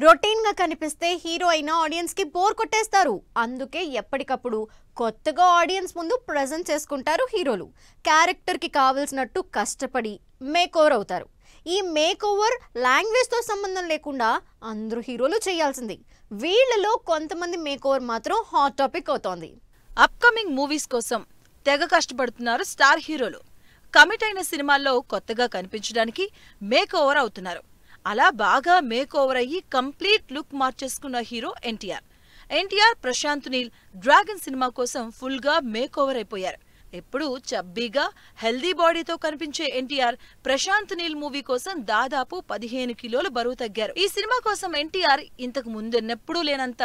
Routine గా కనిపిస్తే hero అయినా ఆడియన్స్ కి బోర్ కొట్టేస్తారు. అందుకే ఎప్పటికప్పుడు కొత్తగా ఆడియన్స్ ముందు ప్రెజెంట్ చేసుకుంటారు హీరోలు. క్యారెక్టర్ కి కావాల్సినట్టు కష్టపడి మేక్ ఓవర్ అవుతారు. ఈ మేక్ ఓవర్ లాంగ్వేజ్ తో సంబంధం లేకుండా అందరూ హీరోలు చేయాల్సింది. వీళ్ళలో కొంతమంది మేక్ ఓవర్ మాత్రం హాట్ టాపిక్ అవుతోంది. అప్కమింగ్ మూవీస్ కోసం తెగ కష్టపడుతున్నారు స్టార్ హీరోలు. కమిట్ అయిన సినిమాల్లో కొత్తగా కనిపించడానికి మేక్ ఓవర్ అవుతున్నారు. అలా బాగా మేక్ ఓవర్ అయ్యి కంప్లీట్ లుక్ మార్చేసుకున్న hero NTR Prashanth Neel dragon cinema కోసం ఫుల్ గా మేక్ ఓవర్ అయిపోయారు. ఎప్పుడు చబ్బీగా హెల్దీ బాడీతో కనిపించే ఎన్టీఆర్ ప్రశాంత్ నీల్ మూవీ కోసం దాదాపు 15 కిలోలు బరువు తగ్గారు. ఈ సినిమా కోసం ఎన్టీఆర్ ఇంతకు ముందెన్నెప్పుడూ లేనంత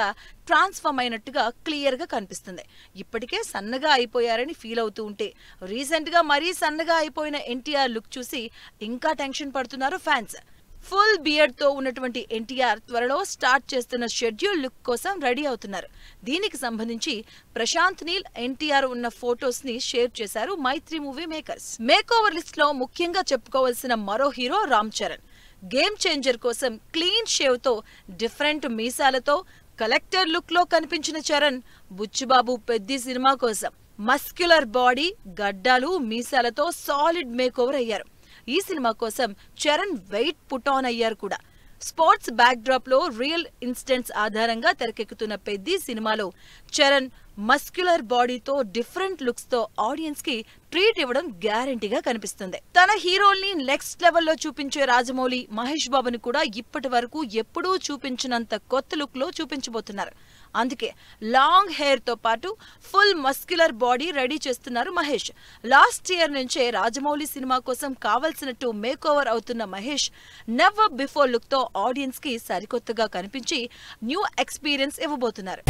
ట్రాన్స్ఫార్మ్ అయినట్టుగా క్లియర్ గా కనిపిస్తుంది. ఇప్పటికే సన్నగా అయిపోయారని ఫీల్ అవుతూ ఉంటే రీసెంట్ గా మరీ సన్నగా అయిపోయిన ఎన్టీఆర్ లుక్ చూసి ఇంకా టెన్షన్ పడుతున్నారు ఫ్యాన్స్. ఫుల్ బియర్డ్ తో ఉన్నటువంటి ఎన్టీఆర్ త్వరలో స్టార్ట్ చేస్తున్న షెడ్యూల్ లుక్ కోసం రెడీ అవుతున్నారు. దీనికి సంబంధించి ప్రశాంత్ నీల్ ఎన్టీఆర్ ఉన్న ఫోటోస్ ని షేర్ చేశారు Mythri movie makers. Make over list లో ముఖ్యంగా చెప్పుకోవాల్సిన మరో hero Ram Charan. Game changer కోసం క్లీన్ షేవ్ తో డిఫరెంట్ మీసాలతో కలెక్టర్ లుక్ లో కనిపించిన చరణ్ బుచ్చిబాబు పెద్ది సినిమా కోసం మస్క్యులర్ బాడీ, గడ్డాలు, మీసాలతో సాలిడ్ మేక్ ఓవర్ అయ్యారు. ఈ సినిమా కోసం చరణ్ వెయిట్ పుట్ ఆన్ అయ్యారు కూడా. స్పోర్ట్స్ బ్యాక్ డ్రాప్ లో రియల్ ఇన్సిడెంట్స్ ఆధారంగా తెరకెక్కుతున్న పెద్ది సినిమాలో చరణ్ మస్క్యులర్ బాడీతో డిఫరెంట్ లుక్స్ తో ఆడియన్స్ కి ట్రీట్ ఇవ్వడం గ్యారంటీగా కనిపిస్తుంది. తన హీరోల్ని నెక్స్ట్ లెవెల్లో చూపించే రాజమౌళి, మహేష్ బాబుని కూడా ఇప్పటి వరకు ఎప్పుడూ చూపించినంత కొత్త లుక్ లో చూపించబోతున్నారు. అందుకే లాంగ్ హెయిర్ తో పాటు ఫుల్ మస్క్యులర్ బాడీ రెడీ చేస్తున్నారు మహేష్. లాస్ట్ ఇయర్ నుంచే రాజమౌళి సినిమా కోసం కావలసినట్టు మేక్ ఓవర్ అవుతున్న మహేష్ నెవర్ బిఫోర్ లుక్ తో ఆడియన్స్ కి సరికొత్తగా కనిపించి న్యూ ఎక్స్పీరియన్స్ ఇవ్వబోతున్నారు.